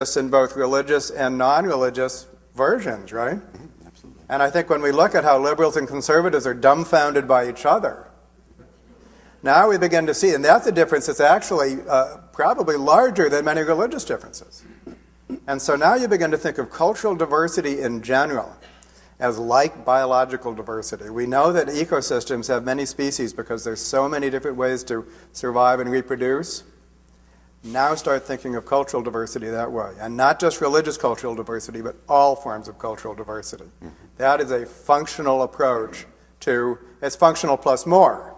in both religious and non-religious versions, right? Mm-hmm. Absolutely. And I think when we look at how liberals and conservatives are dumbfounded by each other, now we begin to see, and that's a difference that's actually probably larger than many religious differences. And so now you begin to think of cultural diversity in general as like biological diversity. We know that ecosystems have many species because there's so many different ways to survive and reproduce. Now start thinking of cultural diversity that way. And not just religious cultural diversity, but all forms of cultural diversity. Mm-hmm. That is a functional approach to, it's functional plus more.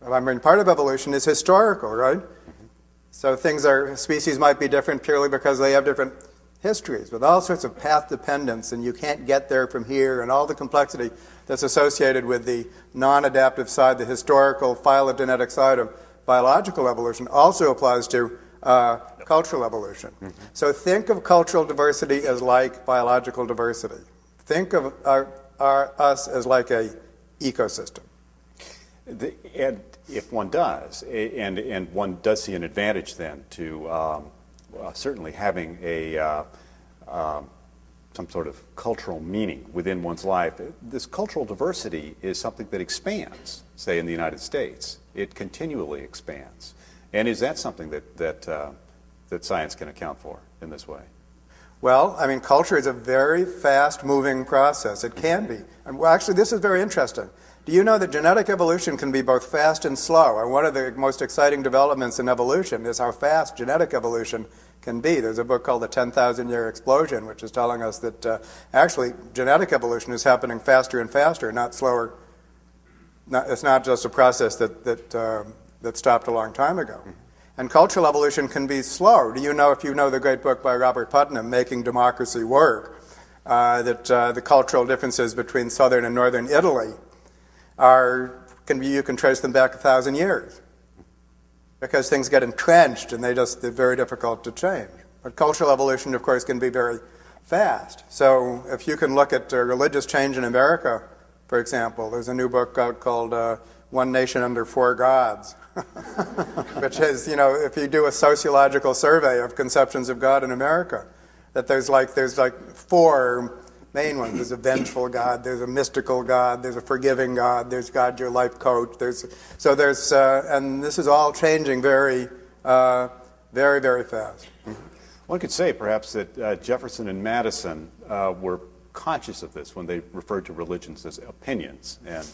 I mean, part of evolution is historical, right? Mm-hmm. So species might be different purely because they have different histories with all sorts of path dependence, and you can't get there from here, and all the complexity that's associated with the non-adaptive side, the historical phylogenetic side of biological evolution also applies to cultural evolution. Mm-hmm. So think of cultural diversity as like biological diversity. Think of us as like a ecosystem. And if one does, and one does see an advantage then to certainly having some sort of cultural meaning within one's life, this cultural diversity is something that expands, say in the United States. It continually expands. And is that something that science can account for in this way? Well, I mean, culture is a very fast-moving process. It can be. And well, actually, this is very interesting. Do you know that genetic evolution can be both fast and slow? And one of the most exciting developments in evolution is how fast genetic evolution can be. There's a book called The 10,000-Year Explosion, which is telling us that actually genetic evolution is happening faster and faster, not slower. It's not just a process that stopped a long time ago. Mm-hmm. And cultural evolution can be slow. Do you know, if you know the great book by Robert Putnam, Making Democracy Work, that the cultural differences between southern and northern Italy you can trace them back 1,000 years. Because things get entrenched and they're very difficult to change. But cultural evolution, of course, can be very fast. So if you can look at religious change in America, for example, there's a new book out called One Nation Under Four Gods, which is, if you do a sociological survey of conceptions of God in America, that there's like four main ones. There's a vengeful God, there's a mystical God, there's a forgiving God, there's God your life coach. And this is all changing very, very, very fast. Mm-hmm. One could say perhaps that Jefferson and Madison were conscious of this when they referred to religions as opinions and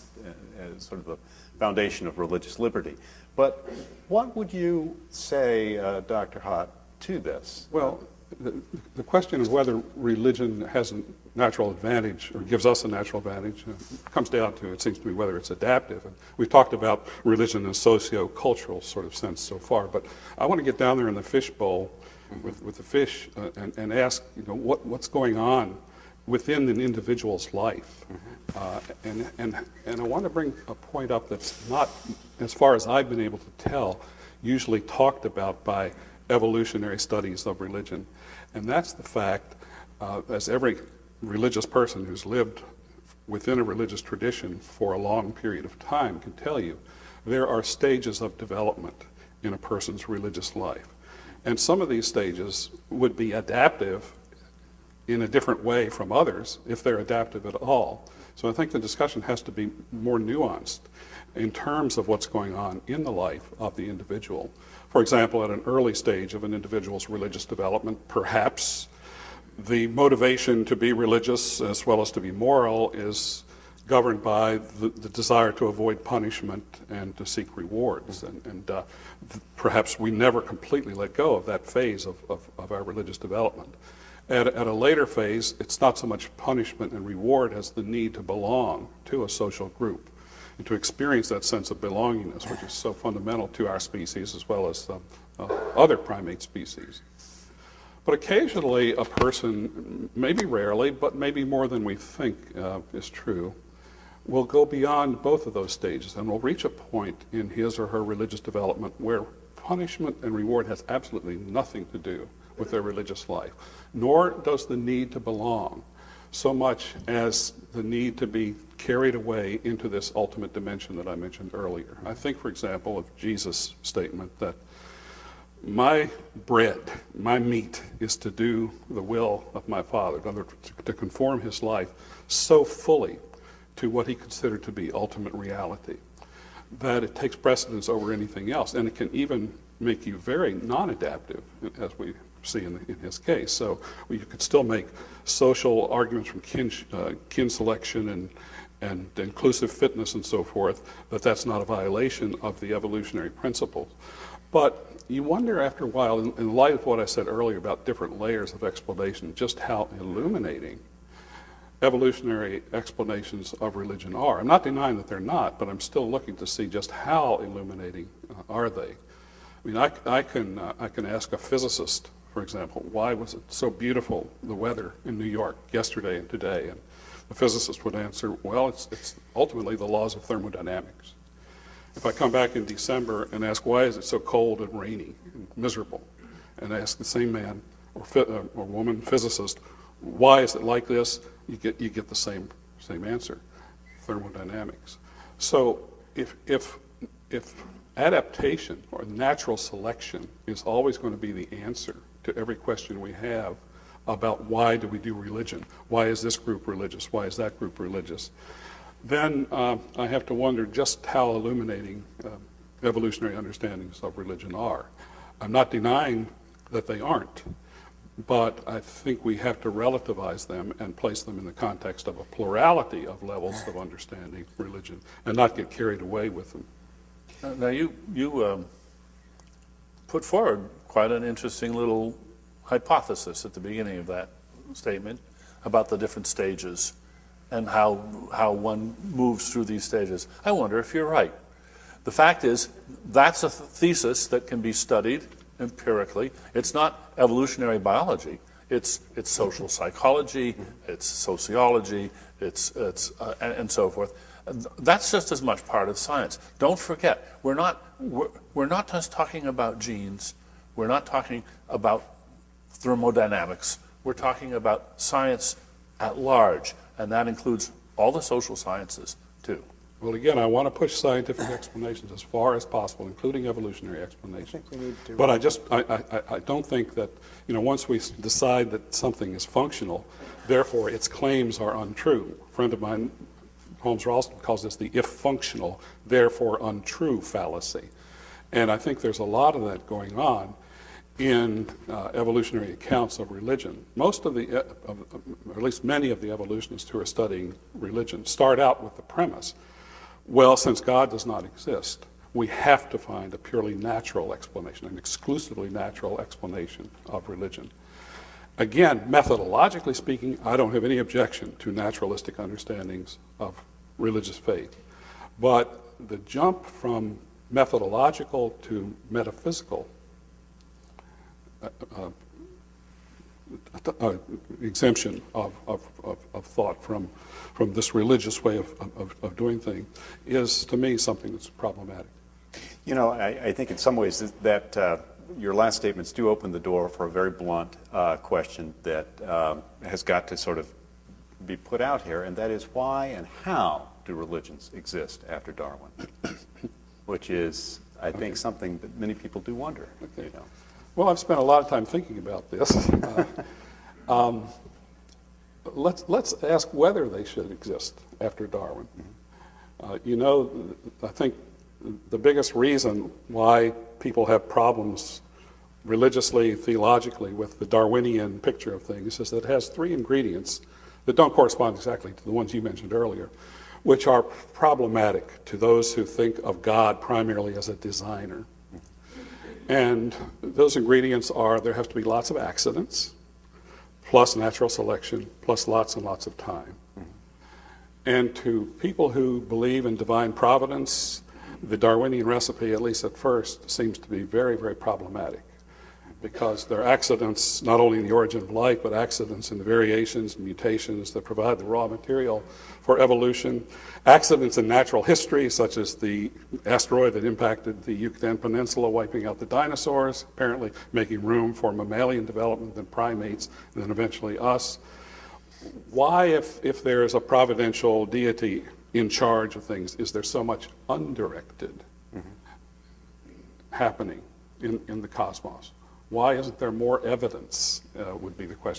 as sort of the foundation of religious liberty. But what would you say, Dr. Haught, to this? Well, the question of whether religion has a natural advantage or gives us a natural advantage comes down to, it seems to me, whether it's adaptive. And we've talked about religion in a socio-cultural sort of sense so far, but I want to get down there in the fishbowl with the fish and ask, what's going on within an individual's life. And I want to bring a point up that's not, as far as I've been able to tell, usually talked about by evolutionary studies of religion. And that's the fact, as every religious person who's lived within a religious tradition for a long period of time can tell you, there are stages of development in a person's religious life. And some of these stages would be adaptive in a different way from others, if they're adaptive at all. So I think the discussion has to be more nuanced in terms of what's going on in the life of the individual. For example, at an early stage of an individual's religious development, perhaps the motivation to be religious as well as to be moral is governed by the desire to avoid punishment and to seek rewards. And perhaps we never completely let go of that phase of our religious development. At a later phase, it's not so much punishment and reward as the need to belong to a social group and to experience that sense of belongingness, which is so fundamental to our species as well as other primate species. But occasionally a person, maybe rarely, but maybe more than we think is true, will go beyond both of those stages and will reach a point in his or her religious development where punishment and reward has absolutely nothing to do with their religious life, nor does the need to belong so much as the need to be carried away into this ultimate dimension that I mentioned earlier. I think, for example, of Jesus' statement that my bread, my meat is to do the will of my Father, in other words, to conform his life so fully to what he considered to be ultimate reality that it takes precedence over anything else. And it can even make you very non-adaptive, as we see in his case. So you could still make social arguments from kin selection and inclusive fitness and so forth, but that's not a violation of the evolutionary principles. But you wonder after a while, in light of what I said earlier about different layers of explanation, just how illuminating evolutionary explanations of religion are. I'm not denying that they're not, but I'm still looking to see just how illuminating are they. I mean, I can ask a physicist, for example, why was it so beautiful, the weather in New York yesterday and today? And the physicist would answer, well, it's ultimately the laws of thermodynamics. If I come back in December and ask, why is it so cold and rainy and miserable? And ask the same man or woman physicist, why is it like this? You get the same answer, thermodynamics. So if adaptation or natural selection is always going to be the answer to every question we have about why do we do religion, why is this group religious, why is that group religious, then I have to wonder just how illuminating evolutionary understandings of religion are. I'm not denying that they aren't, but I think we have to relativize them and place them in the context of a plurality of levels of understanding religion and not get carried away with them. Now you put forward quite an interesting little hypothesis at the beginning of that statement about the different stages and how one moves through these stages. I wonder if you're right. The fact is, that's a thesis that can be studied empirically. It's not evolutionary biology. It's social psychology, it's sociology, and so forth. That's just as much part of science. Don't forget, we're not just talking about genes. We're not talking about thermodynamics. We're talking about science at large, and that includes all the social sciences too. Well, again, I want to push scientific explanations as far as possible, including evolutionary explanations. I think we need to. But I don't think that, once we decide that something is functional, therefore its claims are untrue. A friend of mine, Holmes Ralston, calls this the if functional, therefore untrue fallacy. And I think there's a lot of that going on in evolutionary accounts of religion. Most of the, or at least many of the evolutionists who are studying religion start out with the premise, well, since God does not exist, we have to find a purely natural explanation, an exclusively natural explanation of religion. Again, methodologically speaking, I don't have any objection to naturalistic understandings of religious faith. But the jump from methodological to metaphysical exemption of thought from this religious way of doing things is, to me, something that's problematic. I think in some ways that your last statements do open the door for a very blunt question that has got to sort of be put out here, and that is why and how do religions exist after Darwin? Which is, I think, something that many people do wonder. Okay. Well, I've spent a lot of time thinking about this. Let's ask whether they should exist after Darwin. I think the biggest reason why people have problems religiously, theologically, with the Darwinian picture of things is that it has three ingredients that don't correspond exactly to the ones you mentioned earlier, which are problematic to those who think of God primarily as a designer. And those ingredients are there have to be lots of accidents, plus natural selection, plus lots and lots of time. And to people who believe in divine providence, the Darwinian recipe, at least at first, seems to be very, very problematic, because there are accidents not only in the origin of life, but accidents in the variations and mutations that provide the raw material for evolution, accidents in natural history, such as the asteroid that impacted the Yucatan Peninsula, wiping out the dinosaurs, apparently making room for mammalian development, then primates, and then eventually us. Why, if there is a providential deity in charge of things, is there so much undirected happening in the cosmos? Why isn't there more evidence, would be the question.